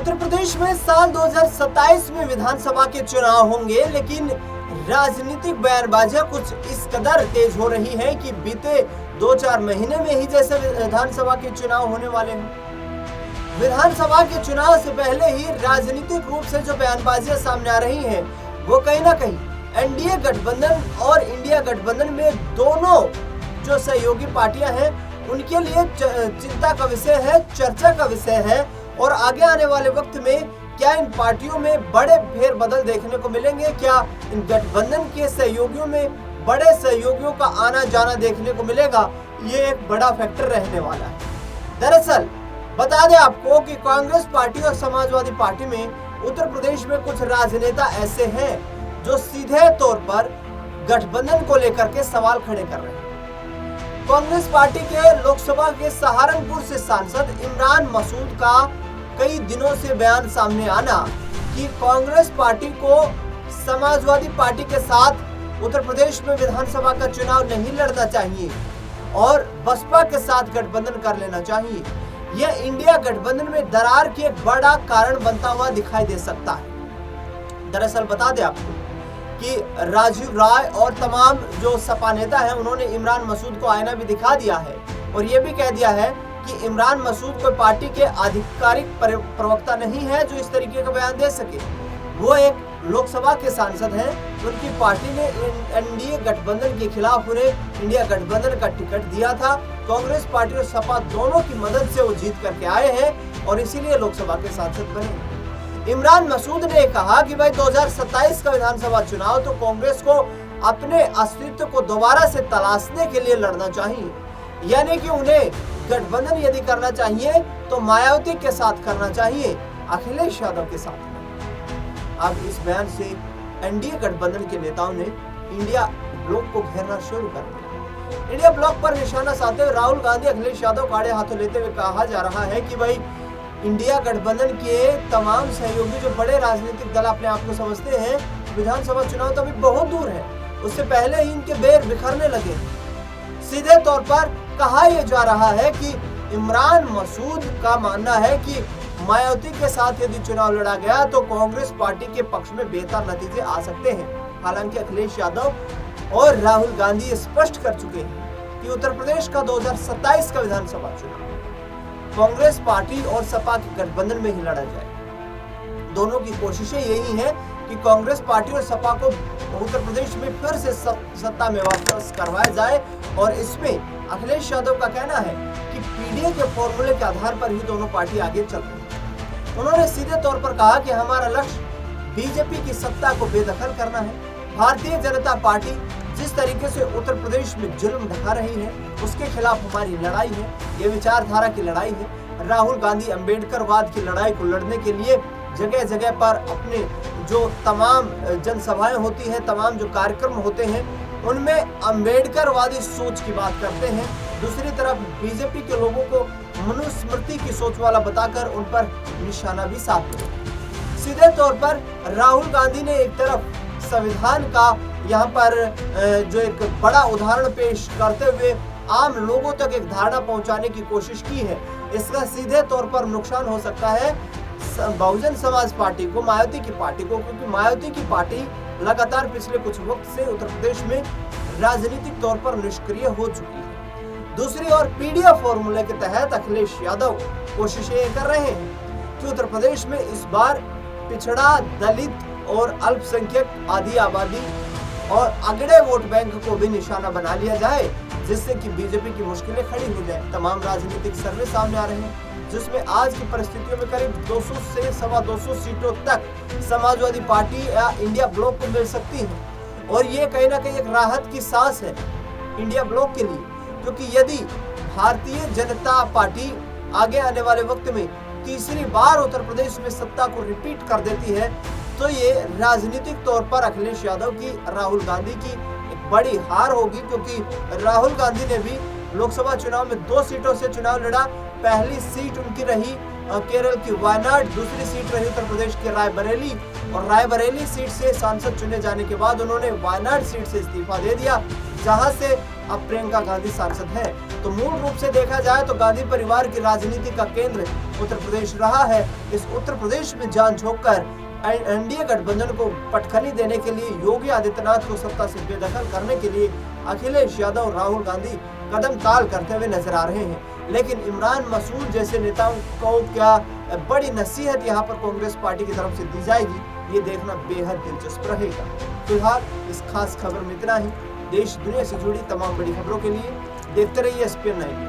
उत्तर प्रदेश में साल 2027 में विधानसभा के चुनाव होंगे, लेकिन राजनीतिक बयानबाजियां कुछ इस कदर तेज हो रही है कि बीते 2-4 महीने में ही जैसे विधानसभा के चुनाव होने वाले हैं। विधानसभा के चुनाव से पहले ही राजनीतिक रूप से जो बयानबाजियां सामने आ रही हैं, वो कहीं ना कहीं एनडीए गठबंधन और इंडिया गठबंधन में दोनों जो सहयोगी पार्टियां हैं उनके लिए चिंता का विषय है, चर्चा का विषय है। और आगे आने वाले वक्त में क्या इन पार्टियों में बड़े फेरबदल देखने को मिलेंगे, क्या इन गठबंधन के सहयोगियों में बड़े सहयोगियों का आना जाना देखने को मिलेगा, ये एक बड़ा फैक्टर रहने वाला है। दरअसल बता दें आपको कि कांग्रेस पार्टी और समाजवादी पार्टी में उत्तर प्रदेश में कुछ राजनेता ऐसे हैं जो सीधे तौर पर गठबंधन को लेकर के सवाल खड़े कर रहे हैं। कांग्रेस पार्टी के लोकसभा के सहारनपुर से सांसद इमरान मसूद का कई दिनों से बयान सामने आना कि कांग्रेस पार्टी को समाजवादी पार्टी के साथ उत्तर प्रदेश में विधानसभा का चुनाव नहीं लड़ना चाहिए और बसपा के साथ गठबंधन कर लेना चाहिए, यह इंडिया गठबंधन में दरार की एक बड़ा कारण बनता हुआ दिखाई दे सकता है। दरअसल बता दें आपको कि राजीव राय और तमाम जो सपा नेता हैं उन्होंने इमरान मसूद को आईना भी दिखा दिया है और ये भी कह दिया है कि इमरान मसूद कोई पार्टी के आधिकारिक प्रवक्ता नहीं है जो इस तरीके का बयान दे सके। वो एक लोकसभा के सांसद हैं, उनकी पार्टी ने एनडीए गठबंधन के खिलाफ उन्हें इंडिया गठबंधन का टिकट दिया था। कांग्रेस पार्टी और सपा दोनों की मदद से वो जीत करके आए हैं और इसीलिए लोकसभा के सांसद बने। इमरान मसूद ने कहा कि भाई 2027 का विधानसभा चुनाव तो कांग्रेस को अपने अस्तित्व को दोबारा से तलाशने के लिए लड़ना चाहिए, यानी कि उन्हें गठबंधन यदि करना चाहिए तो मायावती के साथ करना चाहिए, अखिलेश यादव के साथ। अब इस बयान से एनडीए गठबंधन के नेताओं ने इंडिया ब्लॉक को घेरना शुरू कर दिया। इंडिया ब्लॉक पर निशाना साधते हुए राहुल गांधी, अखिलेश यादव को आड़े हाथों लेते हुए कहा जा रहा है कि भाई इंडिया गठबंधन के तमाम सहयोगी जो बड़े राजनीतिक दल अपने आप को समझते हैं, विधानसभा चुनाव तो अभी बहुत दूर है, उससे पहले ही इनके बेर बिखरने लगे। सीधे तौर पर कहा यह जा रहा है कि इमरान मसूद का मानना है कि मायावती के साथ यदि चुनाव लड़ा गया तो कांग्रेस पार्टी के पक्ष में बेहतर नतीजे आ सकते हैं। हालांकि अखिलेश यादव और राहुल गांधी स्पष्ट कर चुके हैं कि उत्तर प्रदेश का 2027 का विधानसभा चुनाव कांग्रेस पार्टी और सपा के गठबंधन में ही लड़ा जाए। दोनों की कोशिशें यही हैं कि कांग्रेस पार्टी और सपा को उत्तर प्रदेश में फिर से सत्ता में वापस करवाया जाए और इसमें अखिलेश यादव का कहना है कि पीडीए के फॉर्मूले के आधार पर ही दोनों पार्टी आगे चल रही है। उन्होंने सीधे तौर पर कहा कि हमारा लक्ष्य बीजेपी की सत्ता को बेदखल करना है। भारतीय जनता पार्टी जिस तरीके से उत्तर प्रदेश में जुल्म ढका रही है उसके खिलाफ हमारी लड़ाई है, ये विचारधारा की लड़ाई है। राहुल गांधी अंबेडकरवाद की लड़ाई को लड़ने के लिए जगह जगह पर अपने जो तमाम जनसभाएं होती हैं, तमाम जो कार्यक्रम होते हैं, उनमें अंबेडकरवादी सोच की बात करते हैं। दूसरी तरफ बीजेपी के लोगों को मनुस्मृति की सोच वाला बताकर उन पर निशाना भी साधते हैं। सीधे तौर पर राहुल गांधी ने एक तरफ संविधान का यहाँ पर जो एक बड़ा उदाहरण पेश करते हुए आम लोगों तक एक धारणा पहुंचाने की कोशिश की है। इसका सीधे तौर पर नुकसान हो सकता है बहुजन समाज पार्टी को, मायावती की पार्टी को, क्योंकि मायावती की पार्टी लगातार पिछले कुछ वक्त से उत्तर प्रदेश में राजनीतिक तौर पर निष्क्रिय हो चुकी है। दूसरी ओर पीडीए फॉर्मूले के तहत अखिलेश यादव कोशिशें कर रहे हैं कि उत्तर प्रदेश में इस बार पिछड़ा, दलित और अल्पसंख्यक आदि आबादी और अगड़े वोट बैंक को भी निशाना बना लिया जाए, जिससे कि बीजेपी की मुश्किलें खड़ी हो जाए। तमाम राजनीतिक सर्वे सामने आ रहे हैं जिसमें आज की परिस्थितियों में करीब 200 से 225 सीटों तक समाजवादी पार्टी या इंडिया ब्लॉक को मिल सकती है और ये कहीं ना कहीं एक राहत की सांस है इंडिया ब्लॉक के लिए, क्योंकि यदि भारतीय जनता पार्टी आगे आने वाले वक्त में तीसरी बार उत्तर प्रदेश में सत्ता को रिपीट कर देती है तो ये राजनीतिक तौर पर अखिलेश यादव की, राहुल गांधी की एक बड़ी हार होगी, क्योंकि राहुल गांधी ने भी लोकसभा चुनाव में 2 सीटों से चुनाव लड़ा। पहली सीट उनकी रही केरल की वायनाड, दूसरी सीट रही उत्तर प्रदेश की रायबरेली और रायबरेली सीट से सांसद चुने जाने के बाद उन्होंने वायनाड सीट से इस्तीफा दे दिया, जहां से अब प्रियंका गांधी सांसद है। तो मूल रूप से देखा जाए तो गांधी परिवार की राजनीति का केंद्र उत्तर प्रदेश रहा है। इस उत्तर प्रदेश में जान झोंककर एनडीए गठबंधन को पटखनी देने के लिए, योगी आदित्यनाथ को सत्ता से बेदखल करने के लिए अखिलेश यादव और राहुल गांधी कदम ताल करते हुए नजर आ रहे हैं। लेकिन इमरान मसूद जैसे नेताओं को क्या बड़ी नसीहत यहाँ पर कांग्रेस पार्टी की तरफ से दी जाएगी, ये देखना बेहद दिलचस्प रहेगा। फिलहाल इस खास खबर में इतना ही। देश दुनिया से जुड़ी तमाम बड़ी खबरों के लिए देखते रहिए SPN 9।